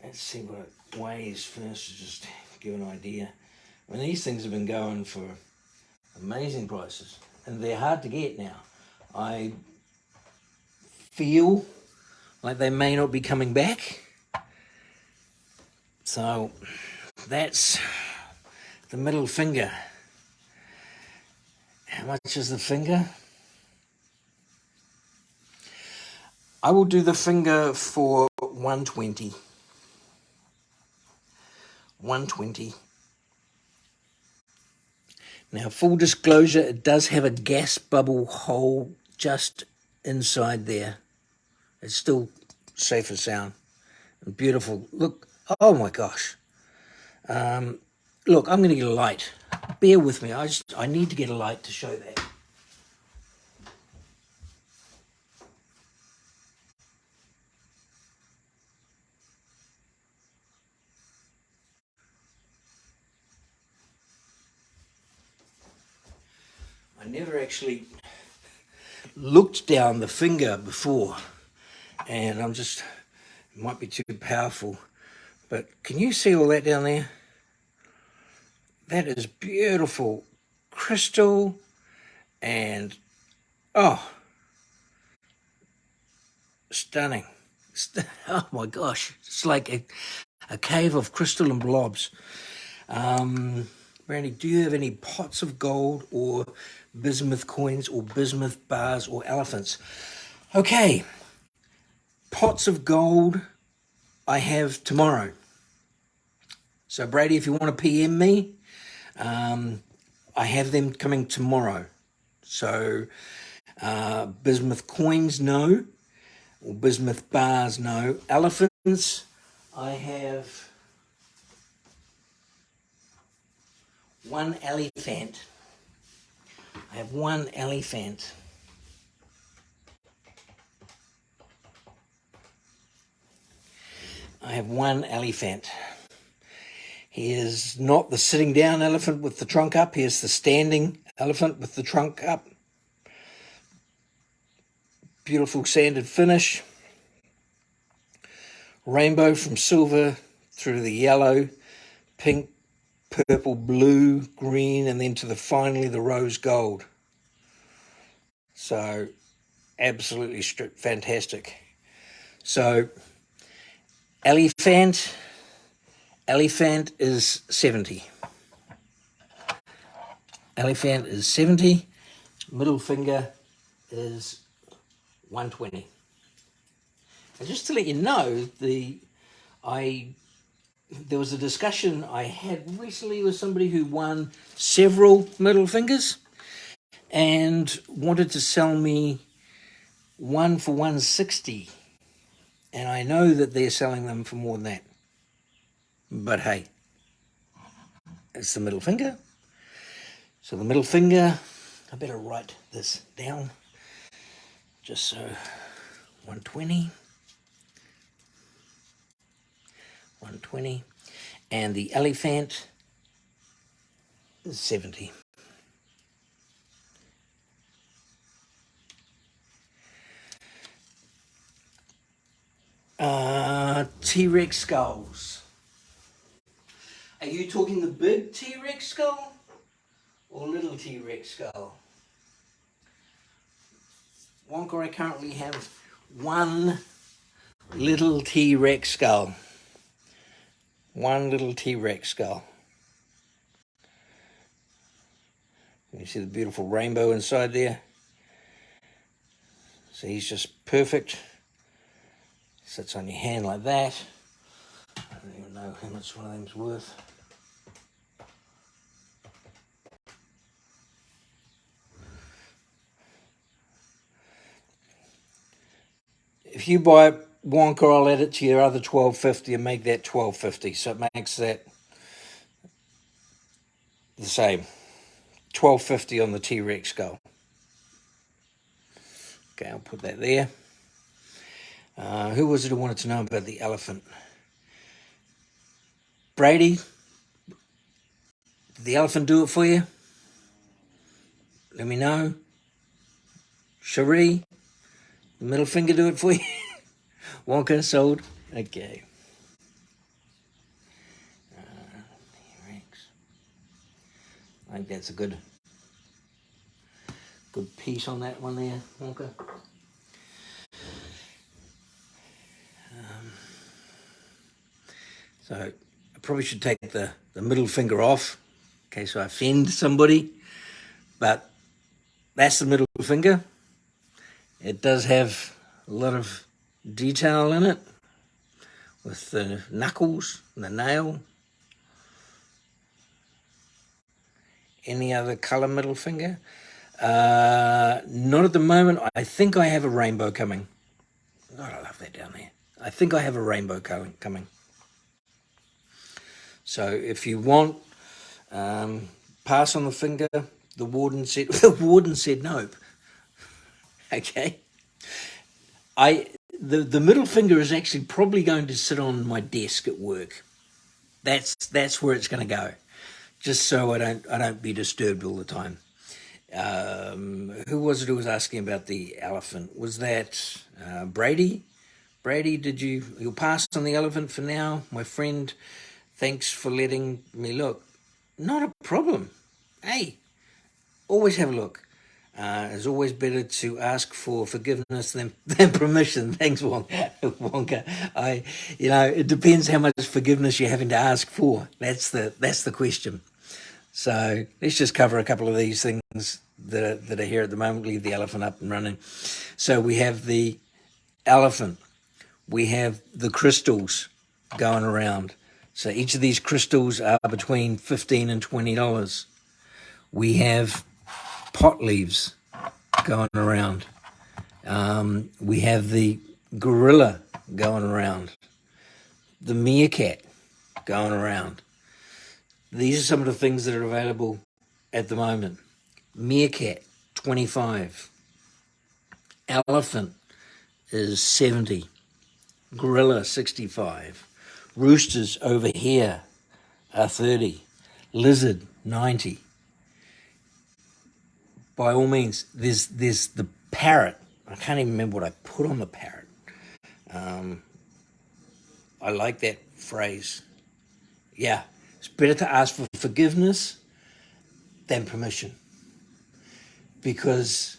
Let's see what it weighs first to just give an idea. I mean, these things have been going for amazing prices, and they're hard to get now. I feel like they may not be coming back. So that's the middle finger. How much is the finger? I will do the finger for 120. 120. Now, full disclosure, it does have a gas bubble hole just inside there. It's still safe and sound and beautiful. Look, oh my gosh. Look, I'm going to get a light. Bear with me. I need to get a light to show that. I never actually looked down the finger before, and it might be too powerful, but can you see all that down there? That is beautiful crystal, and oh, stunning. Oh my gosh, it's like a cave of crystal and blobs. Brandy, do you have any pots of gold or bismuth coins or bismuth bars or elephants? Okay, pots of gold I have tomorrow. So Brady, if you want to PM me, I have them coming tomorrow. So bismuth coins, no. Or bismuth bars, no. Elephants, I have one elephant. I have one elephant. I have one elephant. He is not the sitting down elephant with the trunk up. He is the standing elephant with the trunk up. Beautiful sanded finish. Rainbow from silver through to the yellow, pink, purple, blue, green, and then to finally the rose gold. So absolutely fantastic. So elephant is 70. Elephant is 70. Middle finger is 120. And just to let you know, there was a discussion I had recently with somebody who won several middle fingers and wanted to sell me one for 160. And I know that they're selling them for more than that. But hey, it's the middle finger. So the middle finger, I better write this down. Just so, 120. 120. And the elephant is 70. T-Rex skulls. Are you talking the big T-Rex skull or little T-Rex skull? Wonka, I currently have one little T-Rex skull. One little T-Rex skull. You see the beautiful rainbow inside there? So he's just perfect. Sits on your hand like that. don't even know how much one of them's worth. If you buy Wonka, I'll add it to your other $12.50 and make that $12.50. So it makes that the same. $12.50 on the T-Rex skull. Okay, I'll put that there. Who was it who wanted to know about the elephant? Brady, did the elephant do it for you? Let me know. Cherie, the middle finger do it for you? Wonka sold. Okay. T-Rex. I think that's a good piece on that one there, Wonka. So I probably should take the middle finger off in case I offend somebody, but that's the middle finger. It does have a lot of detail in it with the knuckles and the nail. Any other color middle finger? Not at the moment. I think I have a rainbow coming. God, I love that down there. I think I have a rainbow coming. So if you want, pass on the finger. The warden said nope. Okay. The middle finger is actually probably going to sit on my desk at work. That's where it's going to go, just so I don't be disturbed all the time. Who was it who was asking about the elephant? Was that Brady? Brady, you'll pass on the elephant for now, my friend. Thanks for letting me look. Not a problem. Hey, always have a look. It's always better to ask for forgiveness than permission. Thanks, Wonka. It depends how much forgiveness you're having to ask for. That's the question. So let's just cover a couple of these things that are here at the moment. Leave the elephant up and running. So we have the elephant. We have the crystals going around. So each of these crystals are between $15 and $20. We have pot leaves going around. We have the gorilla going around. The meerkat going around. These are some of the things that are available at the moment. Meerkat, $25. Elephant is $70. Gorilla, $65. Roosters over here are $30. Lizard, $90. By all means, there's the parrot. I can't even remember what I put on the parrot. I like that phrase. Yeah, it's better to ask for forgiveness than permission, because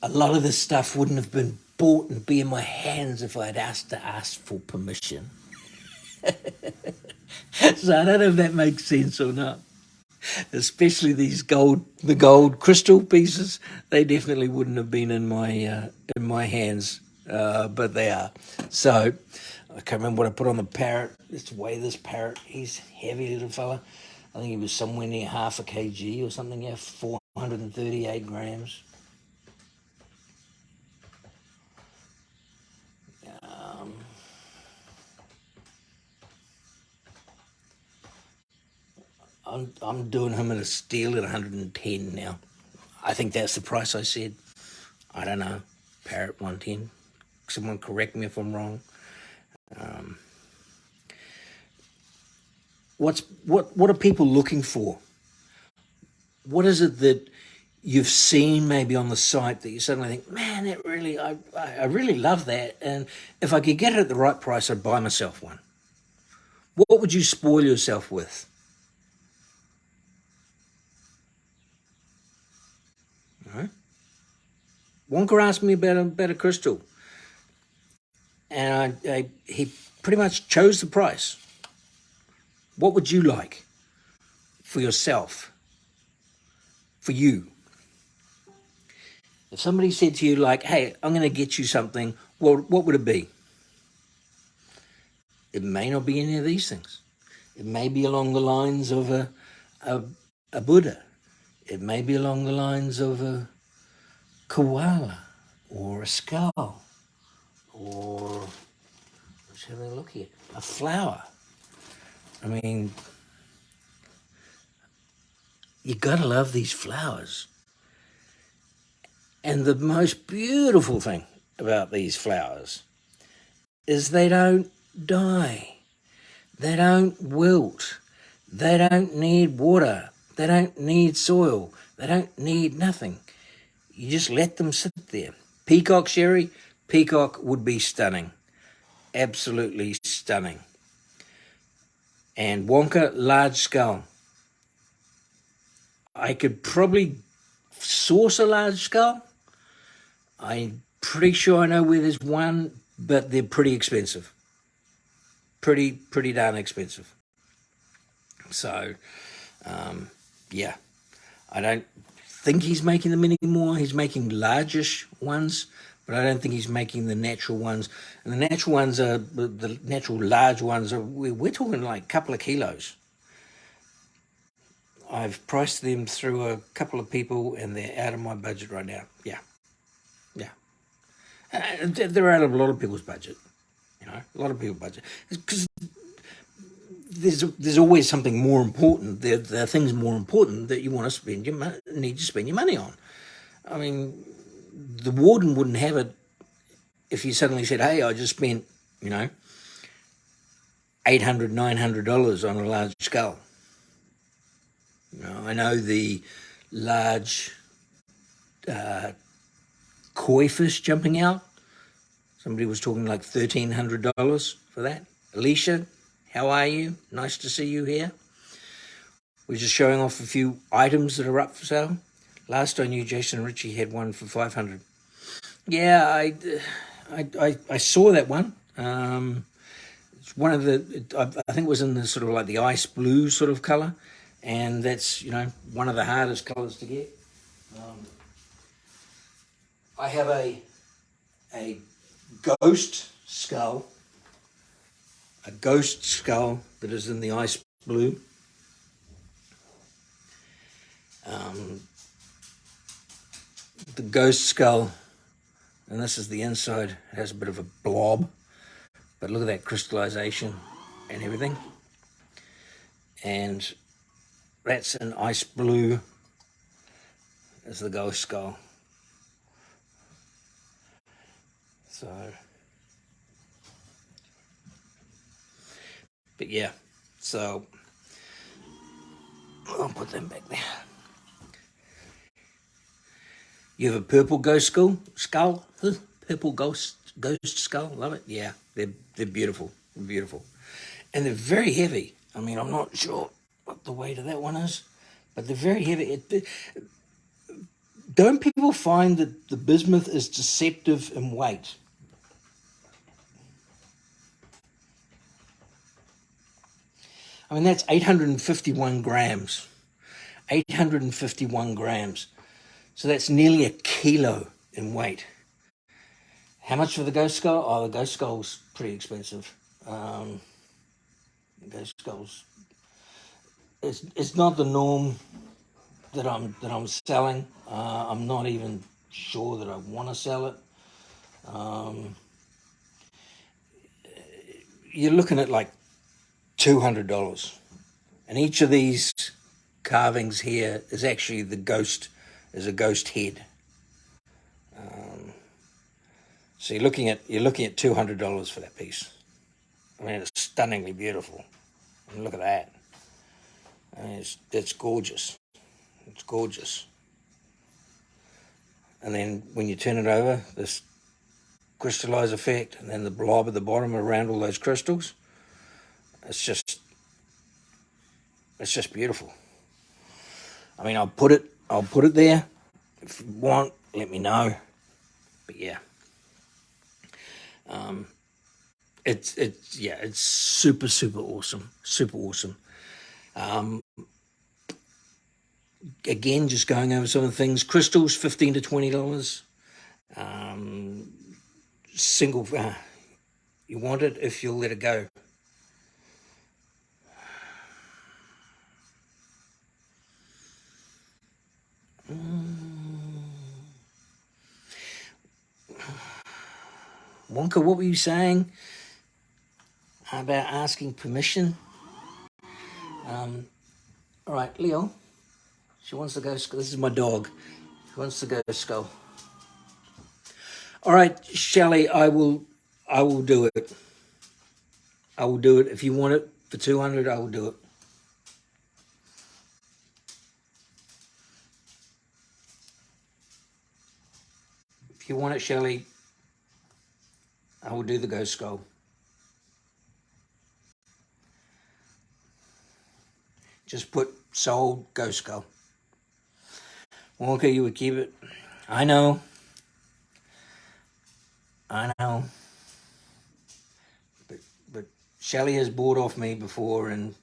a lot of this stuff wouldn't have been bought and be in my hands if I'd asked for permission. So I don't know if that makes sense or not. Especially the gold crystal pieces, they definitely wouldn't have been in my hands, but they are. So I can't remember what I put on the parrot. Let's weigh this parrot. He's heavy little fella. I think he was somewhere near half a kg or something. Yeah, 438 grams. I'm doing him at a steal at 110 now. I think that's the price I said. I don't know. Parrot 110. Someone correct me if I'm wrong. What are people looking for? What is it that you've seen maybe on the site that you suddenly think, man, I really love that, and if I could get it at the right price, I'd buy myself one. What would you spoil yourself with? Right. Wonka asked me about a crystal, and he pretty much chose the price. What would you like for yourself? For you? If somebody said to you, like, hey, I'm going to get you something, what would it be? It may not be any of these things. It may be along the lines of a Buddha. It may be along the lines of a koala or a skull or, let's have a look here, a flower. I mean, you gotta love these flowers. And the most beautiful thing about these flowers is they don't die. They don't wilt. They don't need water. They don't need soil. They don't need nothing. You just let them sit there. Peacock Sherry, peacock would be stunning. Absolutely stunning. And Wonka, large skull. I could probably source a large skull. I'm pretty sure I know where there's one, but they're pretty expensive. Pretty darn expensive. So, yeah, I don't think he's making them anymore. He's making largish ones, but I don't think he's making the natural ones. And the natural ones are, the natural large ones are, we're talking like a couple of kilos. I've priced them through a couple of people and they're out of my budget right now. Yeah. They're out of a lot of people's budget. A lot of people's budget. Because there's always something more important. There are things more important that you want to spend need to spend your money on. I mean, the warden wouldn't have it if you suddenly said, hey, I just spent, $800, $900 on a large skull. I know the large koi fish jumping out. Somebody was talking like $1,300 for that. Alicia, how are you? Nice to see you here. We're just showing off a few items that are up for sale. Last I knew, Jason Ritchie had one for $500. Yeah, I saw that one. It's one of the, I think it was in the sort of like the ice blue sort of color, and that's one of the hardest colors to get. I have a ghost skull that is in the ice blue. The ghost skull, and this is the inside, it has a bit of a blob, but look at that crystallization and everything. And that's an ice blue as the ghost skull. So, but yeah, so I'll put them back there. You have a purple ghost skull? Purple ghost skull, love it. Yeah, they're beautiful, and they're very heavy. I mean, I'm not sure what the weight of that one is, but they're very heavy. Don't people find that the bismuth is deceptive in weight? I mean, that's 851 grams. 851 grams. So that's nearly a kilo in weight. How much for the ghost skull? Oh, the ghost skull's pretty expensive. The ghost skull's, it's not the norm that I'm selling. I'm not even sure that I want to sell it. You're looking at like $200, and each of these carvings here is actually a ghost head. So you're looking at $200 for that piece. I mean, it's stunningly beautiful. I mean, look at that. I mean, it's gorgeous. It's gorgeous. And then when you turn it over, this crystallized effect, and then the blob at the bottom around all those crystals. It's just beautiful. I mean, I'll put it there. If you want, let me know. But yeah. It's super awesome. Super awesome. Again, just going over some of the things. Crystals, $15 to $20. Single, you want it if you'll let it go. Wonka, what were you saying about asking permission? All right, Leo. She wants to go. This is my dog. She wants to go skull. All right, Shelley. I will do it. I will do it. If you want it for 200, I will do it. If you want it, Shelley, I will do the ghost skull. Just put sold ghost skull. Wonka, you would keep it. I know. But Shelley has bought off me before, and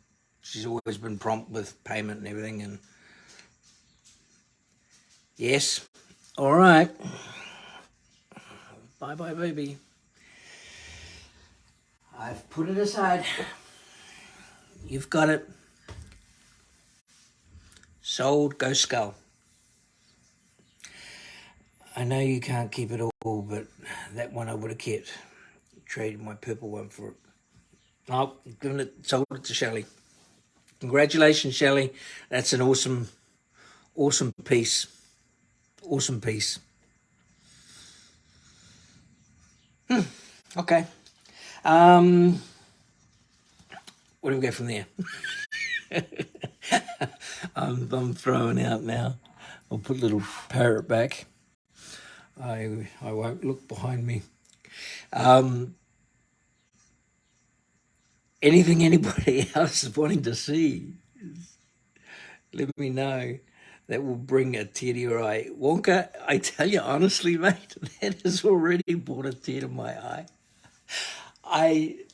she's always been prompt with payment and everything. And yes, all right. Bye, baby. I've put it aside. You've got it. Sold ghost skull. I know you can't keep it all, but that one I would have kept. Traded my purple one for it. Oh, sold it to Shelley. Congratulations, Shelley. That's an awesome piece. Awesome piece. Okay. Where do we go from there? I'm throwing out now. I'll put a little parrot back. I won't look behind me. Anything anybody else is wanting to see, let me know. That will bring a tear to your eye. Wonka, I tell you honestly, mate, that has already brought a tear to my eye. I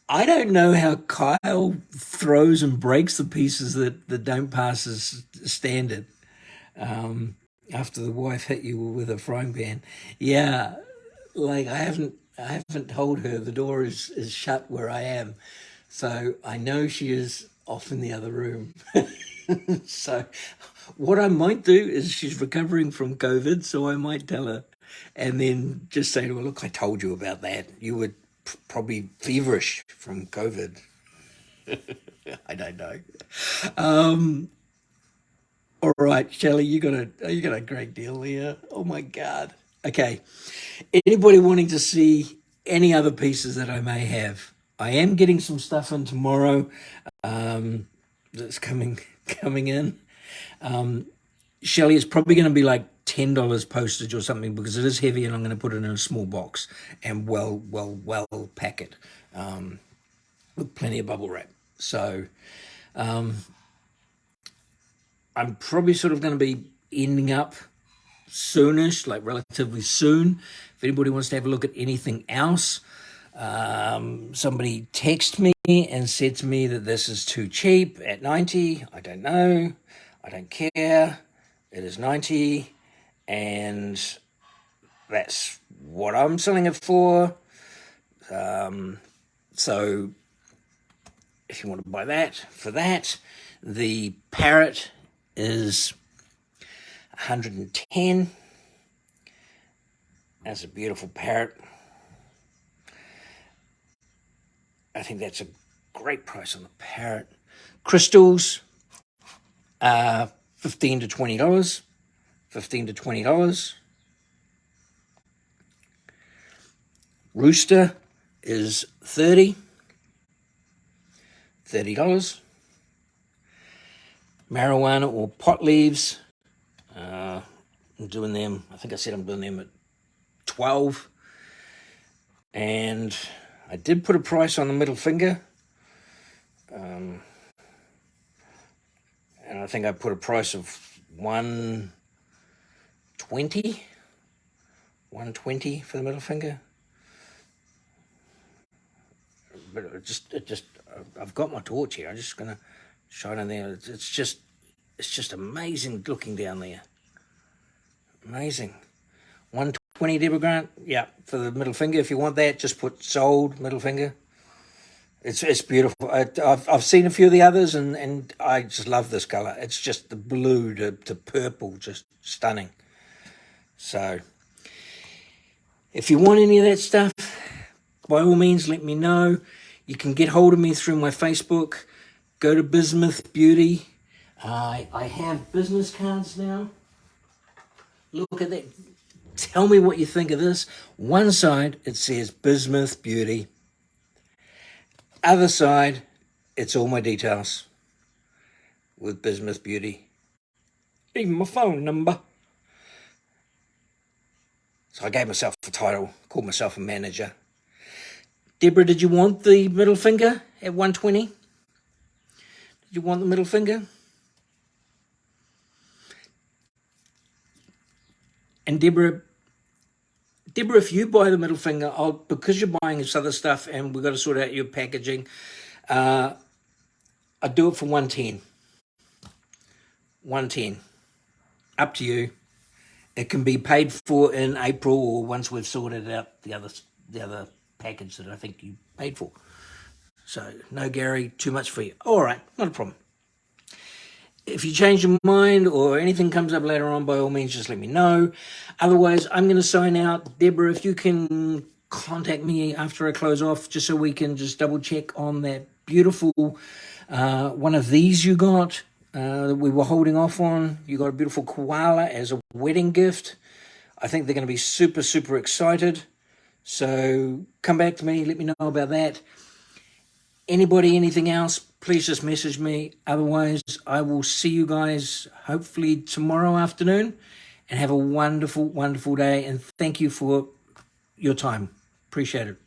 don't know how Kyle throws and breaks the pieces that don't pass as standard. After the wife hit you with a frying pan. Yeah, like I haven't told her the door is shut where I am. So I know she is off in the other room. So what I might do is she's recovering from COVID, so I might tell her and then just say to her, look, I told you about that. You were probably feverish from COVID. I don't know. All right, Shelley, you got a great deal here. Oh my God. Okay. Anybody wanting to see any other pieces that I may have? I am getting some stuff in tomorrow. That's coming in. Shelley, it's probably going to be like $10 postage or something because it is heavy, and I'm going to put it in a small box and well pack it with plenty of bubble wrap. So I'm probably sort of going to be ending up soonish, like relatively soon. If anybody wants to have a look at anything else, somebody texted me and said to me that this is too cheap at 90. I don't know. I don't care. It is 90, and that's what I'm selling it for. So if you want to buy that, for that, the parrot is 110. That's a beautiful parrot. I think that's a great price on the parrot. Crystals, $15 to $20. $15 to $20. Rooster is $30. $30. Marijuana or pot leaves, I'm doing them. I think I said I'm doing them at 12. And I did put a price on the middle finger. And I think I put a price of 120. 120 for the middle finger. But I've got my torch here. I'm just gonna shine in there. It's just amazing looking down there. Amazing. 120, Deborah Grant. Yeah, for the middle finger. If you want that, just put sold middle finger. It's beautiful. I've seen a few of the others, and I just love this color. It's just the blue to purple, just stunning. So if you want any of that stuff, by all means, let me know. You can get hold of me through my Facebook. Go to Bismuth Beauty. I have business cards now. Look at that. Tell me what you think of this. One side, it says Bismuth Beauty. Other side, it's all my details with Bismuth Beauty. Even my phone number. So I gave myself a title, called myself a manager. Deborah, did you want the middle finger at 120? Did you want the middle finger? And Deborah, if you buy the middle finger, because you're buying this other stuff and we've got to sort out your packaging, I'd do it for 110. 110. Up to you. It can be paid for in April or once we've sorted out the other package that I think you paid for. So, no, Gary, too much for you. All right, not a problem. If you change your mind or anything comes up later on, by all means, just let me know. Otherwise, I'm going to sign out. Deborah, if you can contact me after I close off, just so we can just double check on that beautiful one of these you got that we were holding off on. You got a beautiful koala as a wedding gift. I think they're going to be super, super excited. So come back to me. Let me know about that. Anybody, anything else, please just message me. Otherwise, I will see you guys hopefully tomorrow afternoon, and have a wonderful, wonderful day. And thank you for your time. Appreciate it.